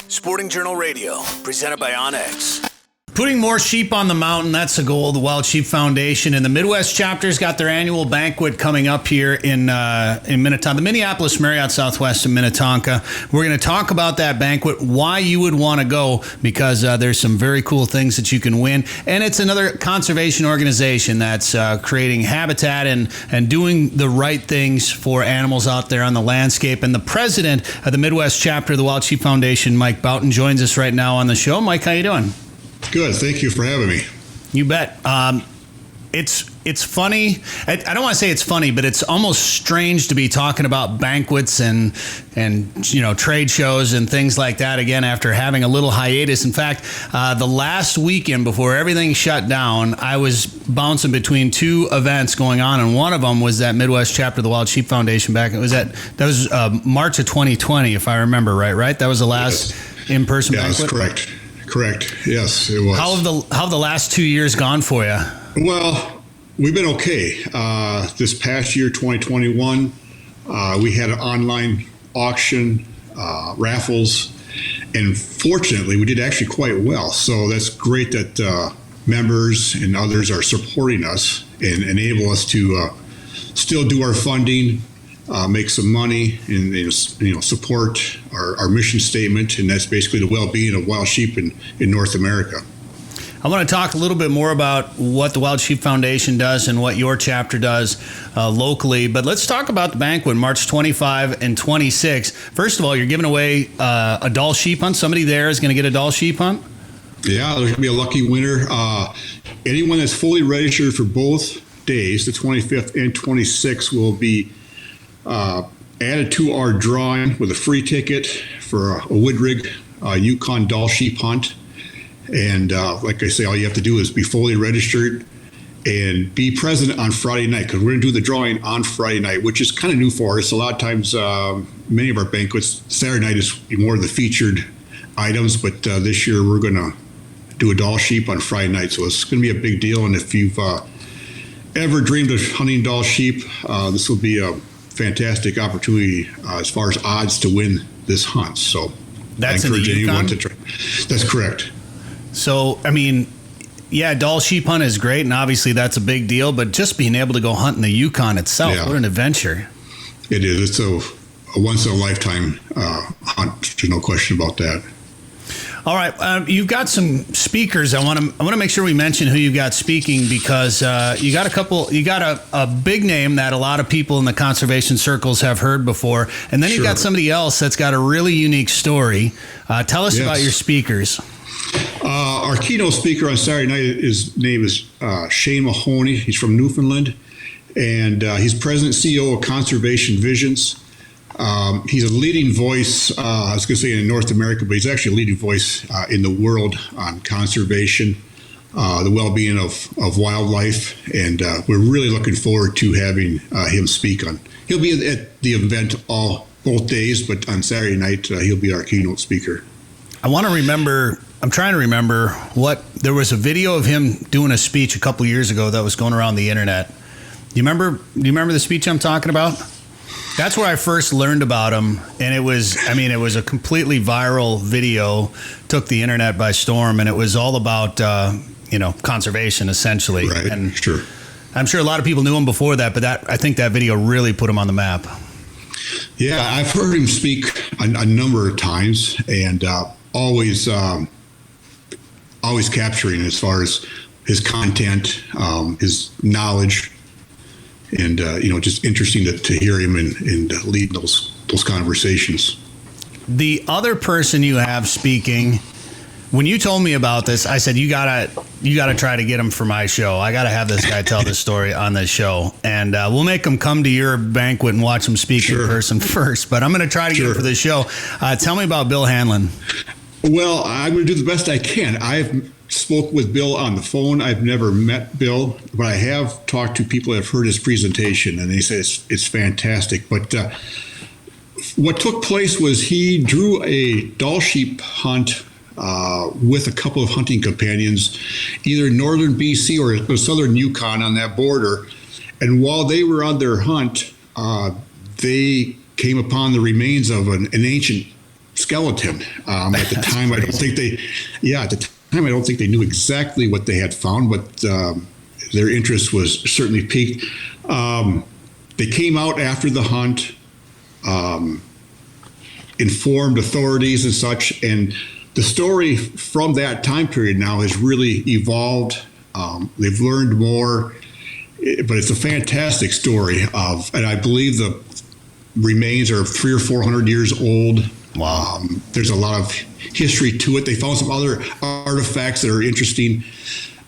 Sporting Journal Radio, presented by Onyx. Putting more sheep on the mountain, that's the goal of the Wild Sheep Foundation. And the Midwest chapter's got their annual banquet coming up here in Minnetonka, the Minneapolis Marriott Southwest in Minnetonka. We're going to talk about that banquet, why you would want to go, because there's some very cool things that you can win. And it's another conservation organization that's creating habitat and doing the right things for animals out there on the landscape. And the president of the Midwest chapter of the Wild Sheep Foundation, Mike Bouton, joins us right now on the show. Mike, how you doing? Good. Thank you for having me. You bet. It's funny. I don't want to say it's funny, but it's almost strange to be talking about banquets and trade shows and things like that again after having a little hiatus. In fact, the last weekend before everything shut down, I was bouncing between two events going on, and one of them was that Midwest chapter of the Wild Sheep Foundation back. That was March of 2020, if I remember right. Right, that was the last in-person banquet. That's correct. Correct. Yes, it was. How have the last 2 years gone for you? Well, we've been okay. This past year, 2021, we had an online auction, raffles, and fortunately, we did actually quite well. So that's great that members and others are supporting us and enable us to still do our funding, make some money, and support our mission statement, and that's basically the well-being of wild sheep in North America. I want to talk a little bit more about what the Wild Sheep Foundation does and what your chapter does locally, but let's talk about the banquet, March 25 and 26. First of all, you're giving away a Dall sheep hunt. Somebody there is going to get a Dall sheep hunt? Yeah, there's going to be a lucky winner. Anyone that's fully registered for both days, the 25th and 26th, will be added to our drawing with a free ticket for a wood rig Yukon Dall sheep hunt. And like I say, all you have to do is be fully registered and be present on Friday night, because we're going to do the drawing on Friday night, which is kind of new for us. A lot of times, many of our banquets, Saturday night is more of the featured items, but this year we're going to do a Dall sheep on Friday night. So it's going to be a big deal. And if you've ever dreamed of hunting Dall sheep, this will be a fantastic opportunity as far as odds to win this hunt. So that's I encourage in the Yukon? anyone to try. That's correct. So, I mean, yeah, Dall sheep hunt is great, and obviously that's a big deal, but just being able to go hunt in the Yukon itself, what an adventure. It is. It's a once-in-a-lifetime hunt. There's no question about that. All right, you've got some speakers. I want to make sure we mention who you've got speaking, because you got a big name that a lot of people in the conservation circles have heard before, and then you've got somebody else that's got a really unique story. Tell us about your speakers. Our keynote speaker on Saturday night, his name is Shane Mahoney. He's from Newfoundland, and he's president and CEO of Conservation Visions. He's a leading voice, I was going to say in North America, but he's actually a leading voice in the world on conservation, the well-being of wildlife, and we're really looking forward to having him speak on. He'll be at the event both days, but on Saturday night, he'll be our keynote speaker. I'm trying to remember there was a video of him doing a speech a couple years ago that was going around the internet. Do you remember the speech I'm talking about? That's where I first learned about him, and it was a completely viral video, took the internet by storm, and it was all about conservation essentially. Right. And sure. I'm sure a lot of people knew him before that, but I think that video really put him on the map. Yeah, I've heard him speak a number of times, and always capturing as far as his content, his knowledge, and just interesting to hear him and lead those conversations. The other person you have speaking, when you told me about this, I said you gotta try to get him for my show. I gotta have this guy tell this story on this show, and we'll make him come to your banquet and watch him speak in person first. But I'm gonna try to get him for this show. Tell me about Bill Hanlon. Well, I'm going to do the best I can. I've spoke with Bill on the phone. I've never met Bill, but I have talked to people that have heard his presentation, and they say it's fantastic. But what took place was he drew a Dall sheep hunt with a couple of hunting companions, either in northern BC or southern Yukon on that border. And while they were on their hunt, they came upon the remains of an ancient skeleton. At the time, I don't think they knew exactly what they had found, but their interest was certainly piqued. They came out after the hunt, informed authorities and such, and the story from that time period now has really evolved. They've learned more, but it's a fantastic story and I believe the remains are 300 or 400 years old. Wow. There's a lot of history to it. They found some other artifacts that are interesting.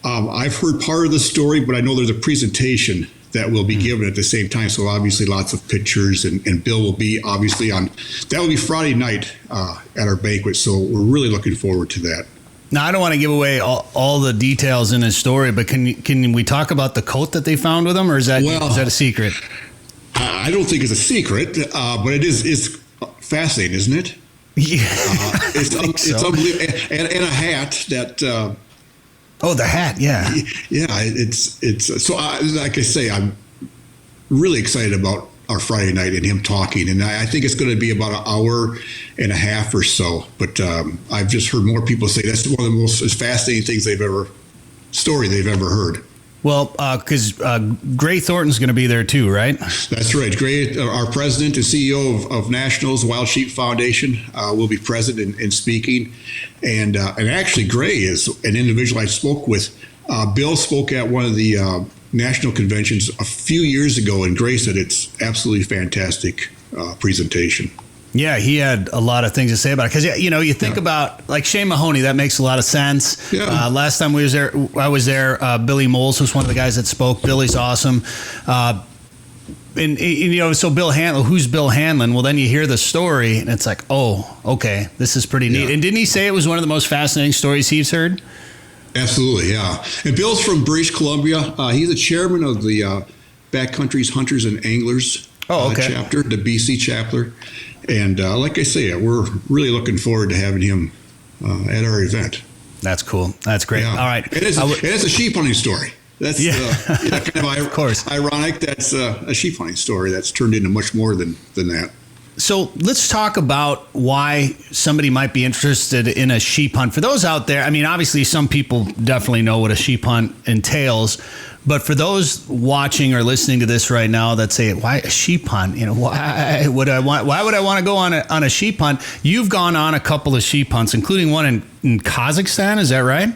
I've heard part of the story, but I know there's a presentation that will be given at the same time. So obviously lots of pictures, and Bill will be obviously that will be Friday night at our banquet. So we're really looking forward to that. Now, I don't want to give away all the details in his story, but can we talk about the coat that they found with him, or is that a secret? I don't think it's a secret, but it's fascinating, isn't it? Yeah, it's unbelievable, and a hat that. The hat, yeah. Yeah, it's so. Like I say, I'm really excited about our Friday night and him talking, and I think it's going to be about an hour and a half or so. But I've just heard more people say that's one of the most fascinating things they've ever heard. Well, because Gray Thornton's going to be there too, right? That's right. Gray, our president and CEO of Nationals Wild Sheep Foundation, will be present and speaking. And actually, Gray is an individual I spoke with. Bill spoke at one of the national conventions a few years ago, and Gray said it's absolutely fantastic presentation. Yeah, he had a lot of things to say about it. Because, you think about, like, Shane Mahoney, that makes a lot of sense. Yeah. Last time I was there, Billy Moles was one of the guys that spoke. Billy's awesome. So Bill Hanlon, who's Bill Hanlon? Well, then you hear the story, and it's like, oh, okay, this is pretty neat. Yeah. And didn't he say it was one of the most fascinating stories he's heard? Absolutely, yeah. And Bill's from British Columbia. He's the chairman of the Backcountry's Hunters and Anglers chapter, the BC chapter. And like I say, we're really looking forward to having him at our event. That's cool. That's great. Yeah. All right. It's a sheep hunting story. That's kind of course. Ironic. That's a sheep hunting story that's turned into much more than that. So let's talk about why somebody might be interested in a sheep hunt. For those out there, I mean, obviously some people definitely know what a sheep hunt entails, but for those watching or listening to this right now that say, why a sheep hunt? Why would I want to go on a sheep hunt? You've gone on a couple of sheep hunts, including one in Kazakhstan. Is that right?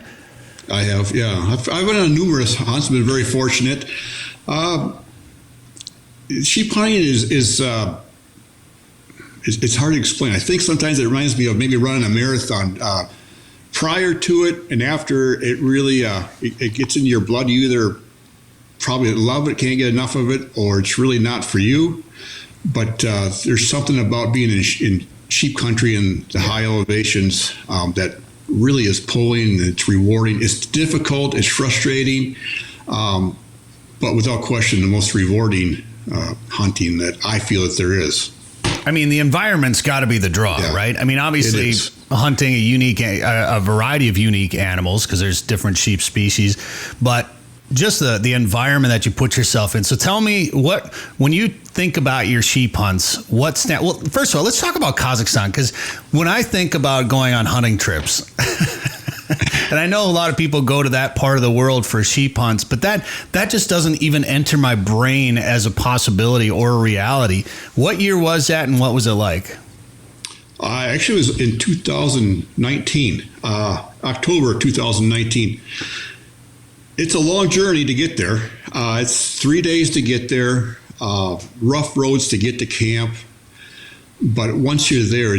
I have, yeah. I've been on numerous hunts, been very fortunate. Sheep hunting is it's hard to explain. I think sometimes it reminds me of maybe running a marathon. Prior to it and after, it really it gets into your blood. You either probably love it, can't get enough of it, or it's really not for you. But there's something about being in sheep country and the high elevations that really is pulling. It's rewarding. It's difficult. It's frustrating, but without question, the most rewarding hunting that I feel that there is. I mean, the environment's got to be the draw, right? I mean, obviously, hunting a variety of unique animals because there's different sheep species, but just the environment that you put yourself in. So tell me, when you think about your sheep hunts, well, first of all, let's talk about Kazakhstan, because when I think about going on hunting trips, and I know a lot of people go to that part of the world for sheep hunts, but that just doesn't even enter my brain as a possibility or a reality. What year was that, and what was it like? Actually, it was in 2019, October 2019. It's a long journey to get there. It's 3 days to get there, rough roads to get to camp. But once you're there,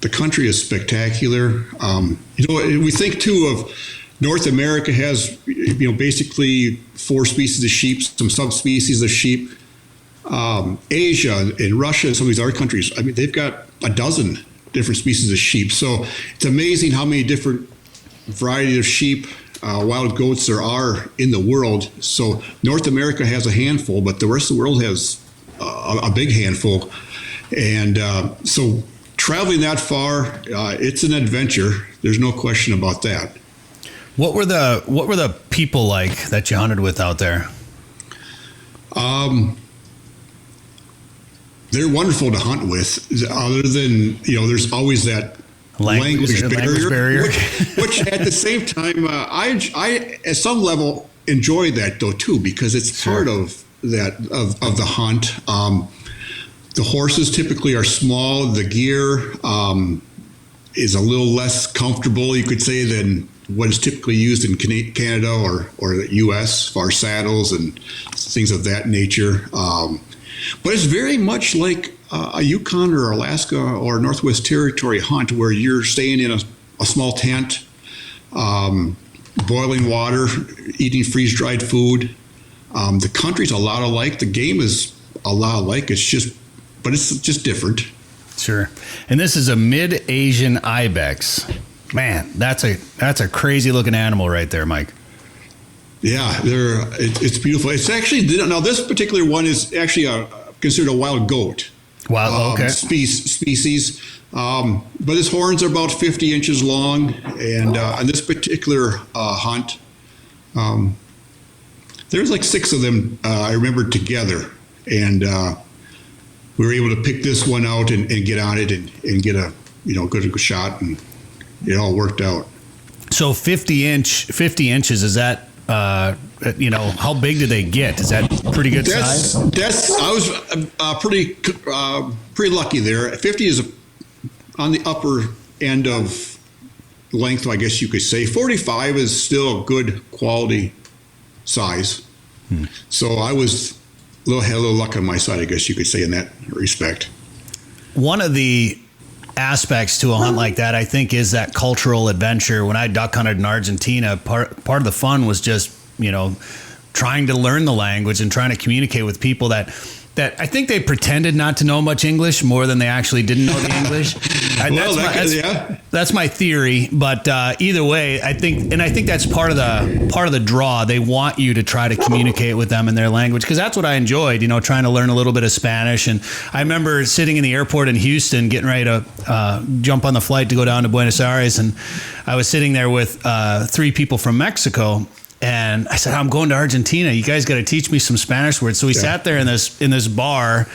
the country is spectacular. We think too of North America has, basically 4 species of sheep, some subspecies of sheep. Asia and Russia and some of these other countries, I mean, they've got a dozen different species of sheep. So it's amazing how many different varieties of sheep, wild goats there are in the world. So North America has a handful, but the rest of the world has a big handful. And so traveling that far, it's an adventure. There's no question about that. What were the people like that you hunted with out there? they're wonderful to hunt with. Other than, there's always that language barrier. which at the same time, I at some level enjoy that though too, because it's part of that of the hunt. The horses typically are small. The gear is a little less comfortable, you could say, than what is typically used in Canada or the U.S. for saddles and things of that nature. But it's very much like a Yukon or Alaska or Northwest Territory hunt, where you're staying in a small tent, boiling water, eating freeze-dried food. The country's a lot alike. The game is a lot alike. It's just different. Sure. And this is a mid-Asian ibex. Man, that's a crazy looking animal right there, Mike. Yeah, it's beautiful. It's actually, now this particular one is actually considered a wild goat. Wow, okay. Species. But his horns are about 50 inches long. And on this particular hunt, there's like 6 of them, I remember, together. And we were able to pick this one out and get on it and get a good shot, and it all worked out. So 50 inches, is that how big do they get? Is that pretty good size? I was pretty lucky there. 50 is on the upper end of length, I guess you could say. 45 is still a good quality size. So I was had a little luck on my side, I guess you could say, in that respect. One of the aspects to a hunt like that, I think, is that cultural adventure. When I duck hunted in Argentina, part of the fun was just, trying to learn the language and trying to communicate with people that I think they pretended not to know much English more than they actually didn't know the English. That's my theory. But either way, I think that's part of the draw. They want you to try to communicate with them in their language, because that's what I enjoyed. Trying to learn a little bit of Spanish. And I remember sitting in the airport in Houston, getting ready to jump on the flight to go down to Buenos Aires, and I was sitting there with 3 people from Mexico. And I said, I'm going to Argentina. You guys got to teach me some Spanish words. So we sat there in this bar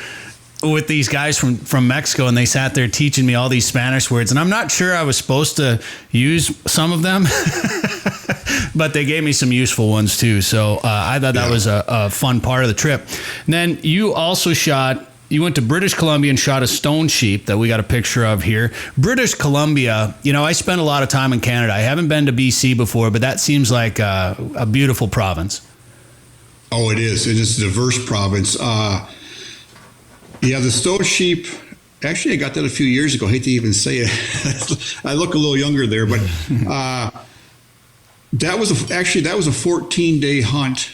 with these guys from Mexico, and they sat there teaching me all these Spanish words. And I'm not sure I was supposed to use some of them, but they gave me some useful ones too. So I thought that was a fun part of the trip. And then you also you went to British Columbia and shot a stone sheep that we got a picture of here. British Columbia, I spent a lot of time in Canada. I haven't been to BC before, but that seems like a beautiful province. Oh, it is. It is a diverse province. The stone sheep, actually, I got that a few years ago. I hate to even say it. I look a little younger there, but that was a 14-day hunt.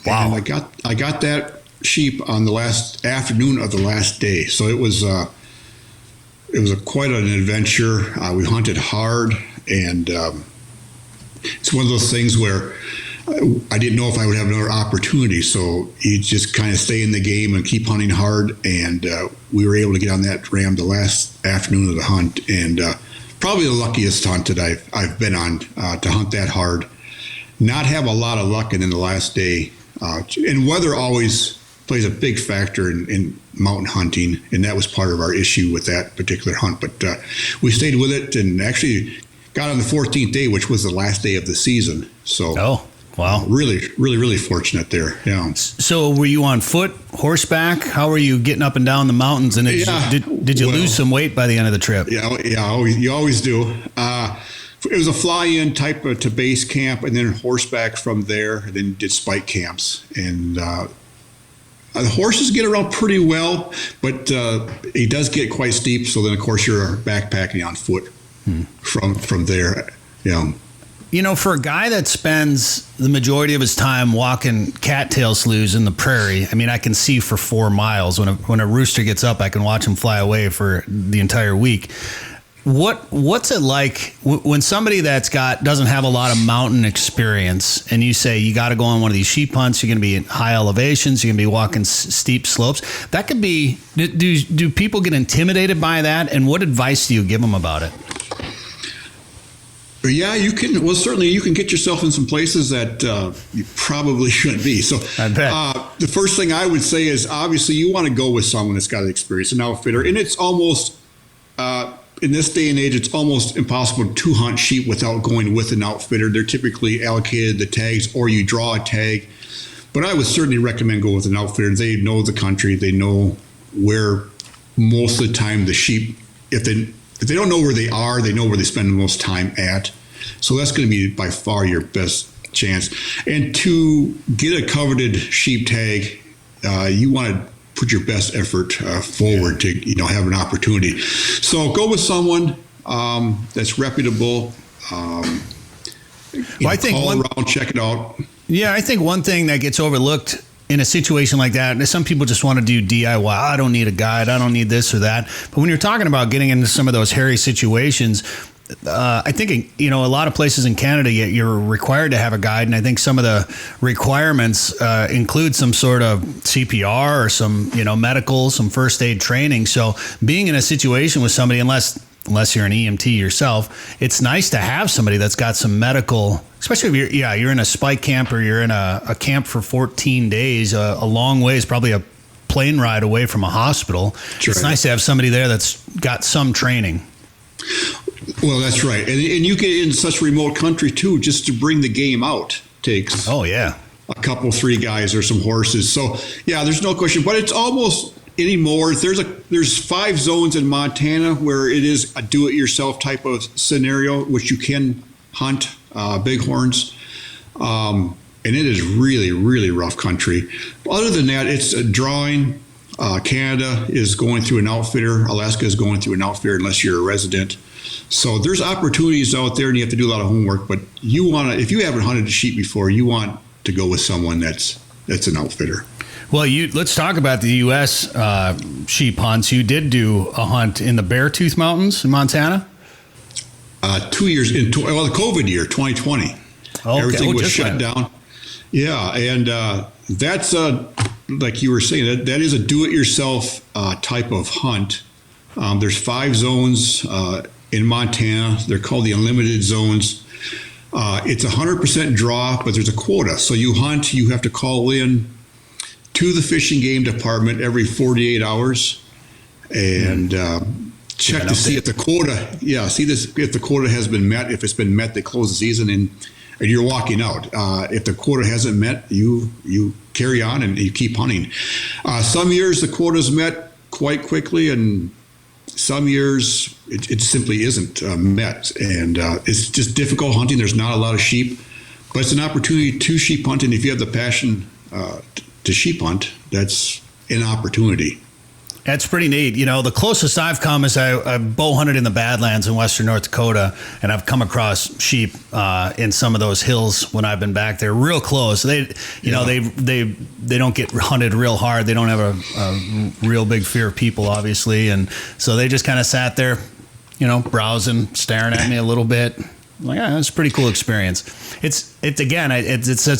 Wow. And I got that sheep on the last afternoon of the last day. So it was quite an adventure. We hunted hard, and it's one of those things where I didn't know if I would have another opportunity. So you just kind of stay in the game and keep hunting hard. And we were able to get on that ram the last afternoon of the hunt, and probably the luckiest hunt that I've been on to hunt that hard. Not have a lot of luck, and in the last day, and weather always plays a big factor in mountain hunting, and that was part of our issue with that particular hunt. But we stayed with it and actually got on the 14th day, which was the last day of the season. So, wow, really, really, really fortunate there. Yeah. So, were you on foot, horseback? How were you getting up and down the mountains? And did you lose some weight by the end of the trip? Yeah, you always do. It was a fly-in type to base camp, and then horseback from there, and then did spike camps. And the horses get around pretty well, but it does get quite steep. So then, of course, you're backpacking on foot from there. Yeah. For a guy that spends the majority of his time walking cattail sloughs in the prairie, I mean, I can see for 4 miles. When a rooster gets up, I can watch him fly away for the entire week. What's it like when somebody doesn't have a lot of mountain experience, and you say you got to go on one of these sheep hunts? You're going to be in high elevations. You're going to be walking steep slopes. That could be. Do people get intimidated by that? And what advice do you give them about it? Yeah, you can. Well, certainly you can get yourself in some places that you probably shouldn't be. So I bet. The first thing I would say is obviously you want to go with someone that's got experience, an outfitter. And it's almost, in this day and age, it's almost impossible to hunt sheep without going with an outfitter. They're typically allocated the tags or you draw a tag. But I would certainly recommend go with an outfitter. They know the country. They know where most of the time the sheep, if they don't know where they are, they know where they spend the most time at. So that's going to be by far your best chance. And to get a coveted sheep tag, you want to put your best effort forward to have an opportunity. So go with someone that's reputable. I think call around, check it out. Yeah, I think one thing that gets overlooked in a situation like that, some people just want to do DIY. I don't need a guide. I don't need this or that. But when you're talking about getting into some of those hairy situations, I think, a lot of places in Canada, you're required to have a guide. And I think some of the requirements include some sort of CPR or some, medical, some first aid training. So being in a situation with somebody, unless you're an EMT yourself, it's nice to have somebody that's got some medical, especially if you're in a spike camp or you're in a camp for 14 days, a long ways, probably a plane ride away from a hospital. Sure. It's nice to have somebody there that's got some training. Well, that's right. And you get in such remote country too, just to bring the game out takes a couple, 3 guys or some horses. So yeah, there's no question, but it's almost anymore. There's 5 zones in Montana where it is a do-it-yourself type of scenario, which you can hunt bighorns, and it is really, really rough country. Other than that, it's a drawing. Canada is going through an outfitter. Alaska is going through an outfitter unless you're a resident. So there's opportunities out there, and you have to do a lot of homework. But if you haven't hunted a sheep before, you want to go with someone that's an outfitter. Well, let's talk about the U.S. Sheep hunts. You did do a hunt in the Beartooth Mountains in Montana? 2 years the COVID year, 2020. Okay. Everything was shut down. Yeah, and that's like you were saying, that is a do-it-yourself type of hunt. There's 5 zones in Montana. They're called the unlimited zones. It's 100% draw, but there's a quota. So you hunt, you have to call in to the fish and game department every 48 hours and check to see if the quota, if the quota has been met. If it's been met, they close the season and you're walking out. If the quota hasn't met, you carry on and you keep hunting. Some years the quota's met quite quickly, and some years it simply isn't met. And it's just difficult hunting. There's not a lot of sheep, but it's an opportunity to sheep hunt. And if you have the passion to sheep hunt, that's an opportunity. That's pretty neat. The closest I've come is I've bow hunted in the Badlands in western North Dakota, and I've come across sheep in some of those hills when I've been back there, real close. They don't get hunted real hard. They don't have a real big fear of people, obviously, and so they just kind of sat there, browsing, staring at me a little bit. Like, it's a pretty cool experience. It's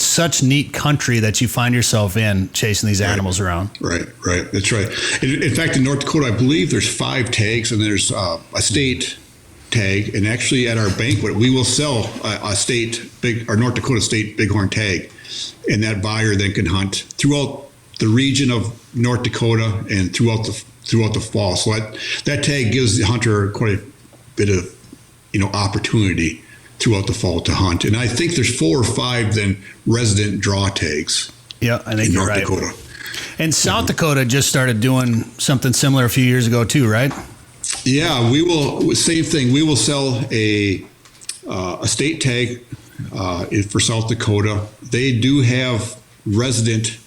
such neat country that you find yourself in chasing these animals around. Right. That's right. In fact, in North Dakota, I believe there's 5 tags, and there's a state tag. And actually, at our banquet, we will sell our North Dakota state bighorn tag, and that buyer then can hunt throughout the region of North Dakota and throughout the fall. So that tag gives the hunter quite a bit of opportunity throughout the fall to hunt. And I think there's 4 or 5 then resident draw tags. Yeah, I think you're right. North Dakota. And South Dakota just started doing something similar a few years ago too, right? Yeah, same thing. We will sell a state tag for South Dakota. They do have resident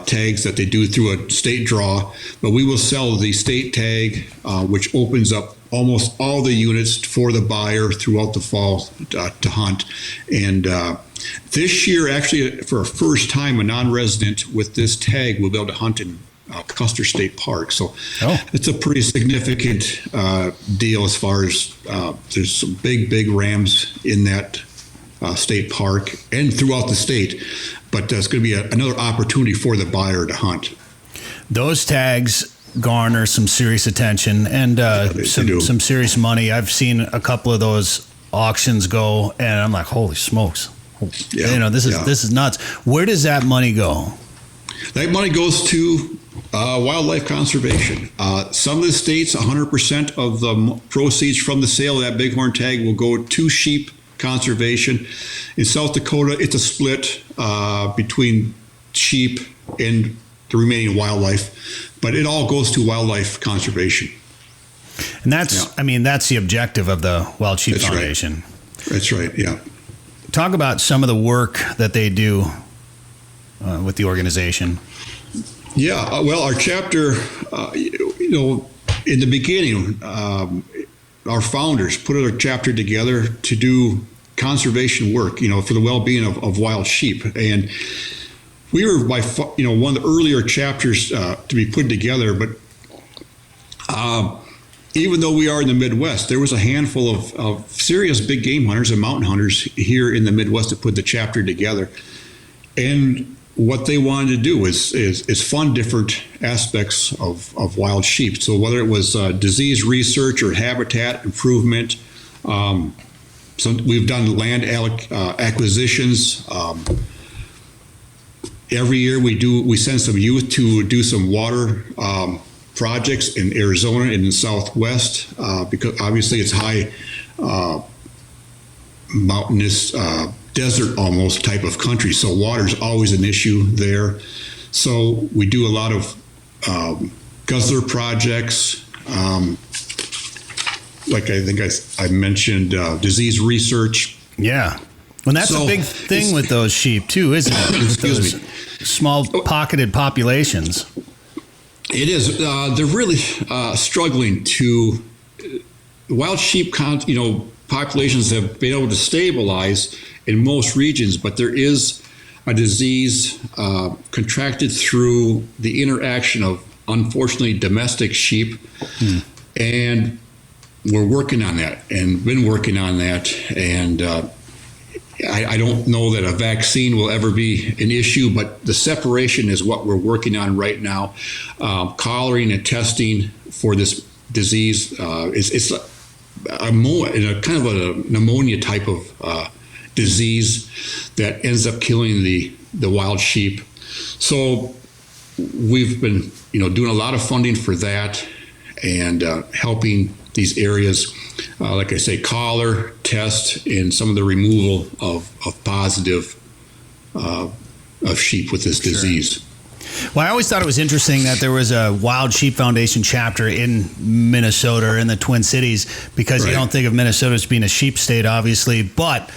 tags that they do through a state draw, but we will sell the state tag, which opens up almost all the units for the buyer throughout the fall to hunt. And this year, actually, for a first time, a non-resident with this tag will be able to hunt in Custer State Park. So it's a pretty significant deal as far as there's some big rams in that state park and throughout the state. But it's going to be another opportunity for the buyer to hunt. Those tags garner some serious attention and some serious money. I've seen a couple of those auctions go, and I'm like, holy smokes. Yeah, This is nuts. Where does that money go? That money goes to wildlife conservation. Some of the states, 100% of the proceeds from the sale of that bighorn tag will go to sheep conservation. In South Dakota, it's a split between sheep and the remaining wildlife, but it all goes to wildlife conservation. And that's the objective of the Wild Sheep Foundation. Right. That's right, yeah. Talk about some of the work that they do with the organization. Yeah, well, our chapter, in the beginning, our founders put our chapter together to do conservation work, for the well-being of wild sheep. And we were one of the earlier chapters to be put together, but even though we are in the Midwest, there was a handful of serious big game hunters and mountain hunters here in the Midwest that put the chapter together. And what they wanted to do is fund different aspects of wild sheep. So whether it was disease research or habitat improvement, we've done land acquisitions. Every year we send some youth to do some water projects in Arizona and in the Southwest, because obviously it's high mountainous desert almost type of country, so water's always an issue there. So we do a lot of guzzler projects, like I think I mentioned, disease research. Yeah. Well, that's a big thing with those sheep too, isn't it? Excuse me. Small pocketed populations. It is. They're really struggling to. Wild sheep, populations have been able to stabilize in most regions, but there is a disease contracted through the interaction of, unfortunately, domestic sheep, and we're working on that and been working on that, and I don't know that a vaccine will ever be an issue, but the separation is what we're working on right now. Collaring and testing for this disease it's a kind of a pneumonia type of disease that ends up killing the wild sheep. So we've been doing a lot of funding for that and helping these areas, like I say, collar, test, and some of the removal of positive of sheep with this disease. Well, I always thought it was interesting that there was a Wild Sheep Foundation chapter in Minnesota or in the Twin Cities, because you don't think of Minnesota as being a sheep state, obviously, but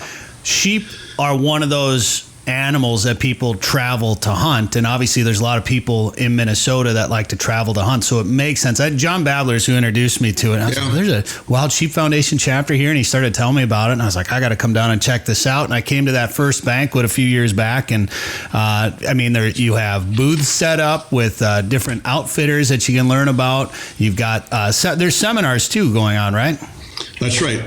sheep are one of those animals that people travel to hunt, and obviously there's a lot of people in Minnesota that like to travel to hunt, so it makes sense. John Babler's who introduced me to it, and I was like, there's a Wild Sheep Foundation chapter here, and he started telling me about it, and I was like, I got to come down and check this out. And I came to that first banquet a few years back, and you have booths set up with different outfitters that you can learn about. You've got there's seminars too going on, right? That's right.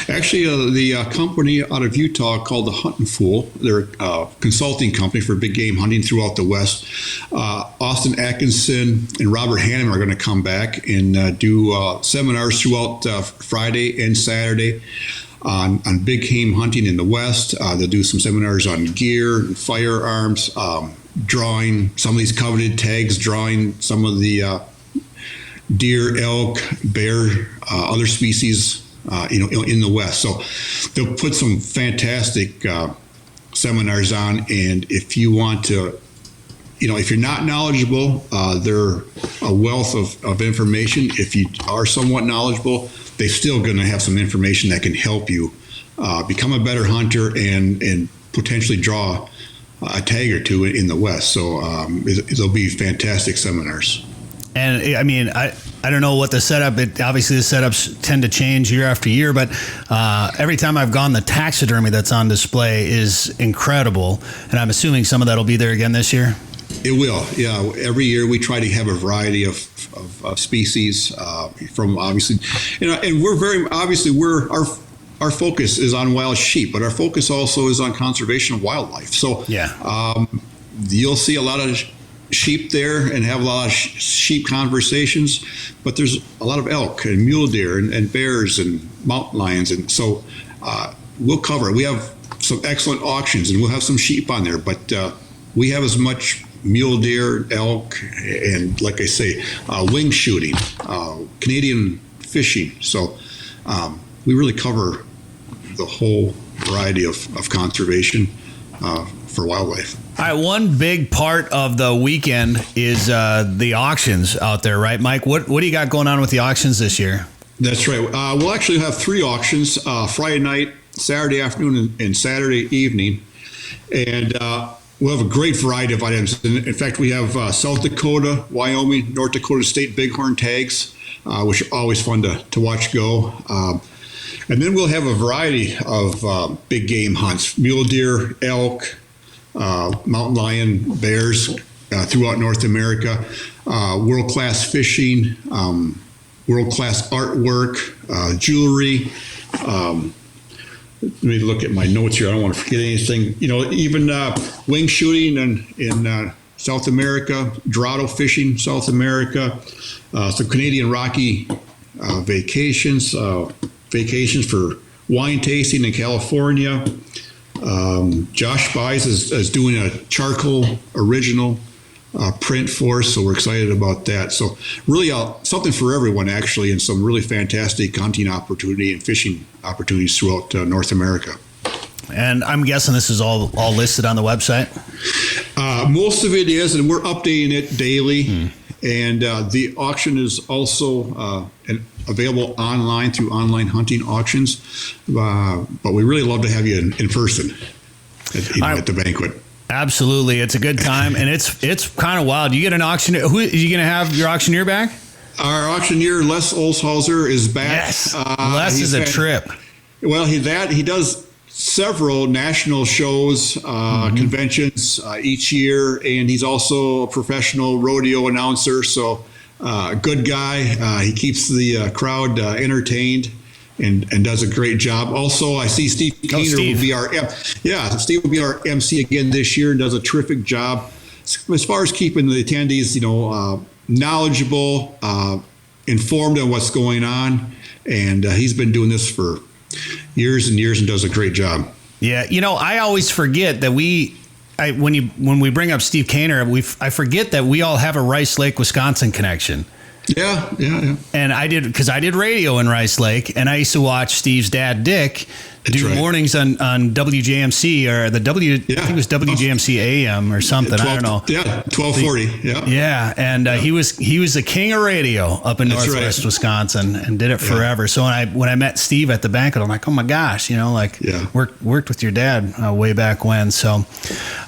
Actually, the company out of Utah called the Huntin' Fool, they're a consulting company for big game hunting throughout the West. Austin Atkinson and Robert Hanlon are going to come back and do seminars throughout Friday and Saturday on big game hunting in the West. They'll do some seminars on gear and firearms, drawing some of these coveted tags, drawing some of the deer, elk, bear, other species, in the West. So they'll put some fantastic seminars on. And if you want to, if you're not knowledgeable, they're a wealth of information. If you are somewhat knowledgeable, they're still going to have some information that can help you become a better hunter and potentially draw a tag or two in the West. So it'll be fantastic seminars. And I mean, I don't know what the setup, obviously the setups tend to change year after year, but every time I've gone, the taxidermy that's on display is incredible. And I'm assuming some of that will be there again this year. It will, yeah. Every year we try to have a variety of species from obviously, and we're very, obviously our focus is on wild sheep, but our focus also is on conservation of wildlife. So you'll see a lot of sheep there and have a lot of sheep conversations, but there's a lot of elk and mule deer and bears and mountain lions. And so we'll cover it. We have some excellent auctions and we'll have some sheep on there, but we have as much mule deer, elk, and like I say, wing shooting, Canadian fishing. So we really cover the whole variety of conservation for wildlife. All right, one big part of the weekend is the auctions out there, right, Mike? What do you got going on with the auctions this year? That's right. We'll actually have 3 auctions, Friday night, Saturday afternoon, and Saturday evening. And we'll have a great variety of items. In fact, we have South Dakota, Wyoming, North Dakota State bighorn tags, which are always fun to watch go. And then we'll have a variety of big game hunts, mule deer, elk, mountain lion, bears throughout North America, world-class fishing, world-class artwork, jewelry. Let me look at my notes here. I don't want to forget anything. Even wing shooting in South America, Dorado fishing, South America, some Canadian Rocky vacations for wine tasting in California. Josh Buys is doing a charcoal original print for us, so we're excited about that. So really something for everyone, actually, and some really fantastic hunting opportunity and fishing opportunities throughout North America. And I'm guessing this is all listed on the website? Most of it is, and we're updating it daily. And the auction is also available online through online hunting auctions. But we really love to have you in person at the banquet. Absolutely. It's a good time. And it's kind of wild. You get an auctioneer. Who are you going to have your auctioneer back? Our auctioneer, Les Olshauser, is back. Yes. Les is a trip. Well, he does several national shows, conventions each year, and he's also a professional rodeo announcer. So, good guy. He keeps the crowd entertained and does a great job. Also, I see Steve Keener will be Steve will be our MC again this year and does a terrific job as far as keeping the attendees, knowledgeable, informed on what's going on, and he's been doing this for years and years and does a great job. Yeah, I always forget that when we bring up Steve Kaner, I forget that we all have a Rice Lake, Wisconsin connection. Yeah. And I did radio in Rice Lake, and I used to watch Steve's dad, Dick, do mornings on WJMC or I think it was WJMC AM or something. 12, I don't know. Yeah, 1240. Yeah. Yeah, and he was the king of radio up in Northwest Wisconsin and did it forever. So when I met Steve at the banquet, I'm like, oh my gosh, worked with your dad way back when. So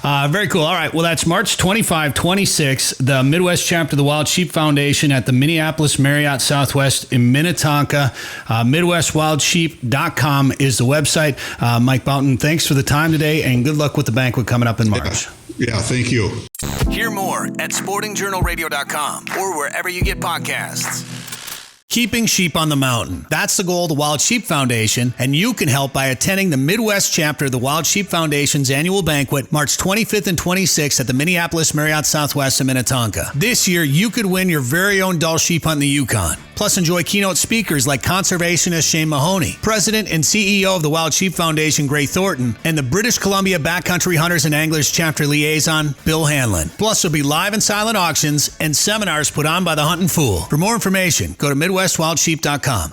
very cool. All right, well that's March 25, 26, the Midwest chapter of the Wild Sheep Foundation at the Minneapolis Marriott Southwest in Minnetonka. MidwestWildSheep.com is the website. Mike Bouton, thanks for the time today, and good luck with the banquet coming up in March. Yeah, thank you. Hear more at sportingjournalradio.com or wherever you get podcasts. Keeping sheep on the mountain. That's the goal of the Wild Sheep Foundation, and you can help by attending the Midwest chapter of the Wild Sheep Foundation's annual banquet, March 25th and 26th at the Minneapolis Marriott Southwest in Minnetonka. This year, you could win your very own Dall sheep hunt in the Yukon. Plus, enjoy keynote speakers like conservationist Shane Mahoney, President and CEO of the Wild Sheep Foundation, Gray Thornton, and the British Columbia Backcountry Hunters and Anglers Chapter Liaison, Bill Hanlon. Plus, there'll be live and silent auctions and seminars put on by the Huntin' Fool. For more information, go to MidwestWildSheep.com.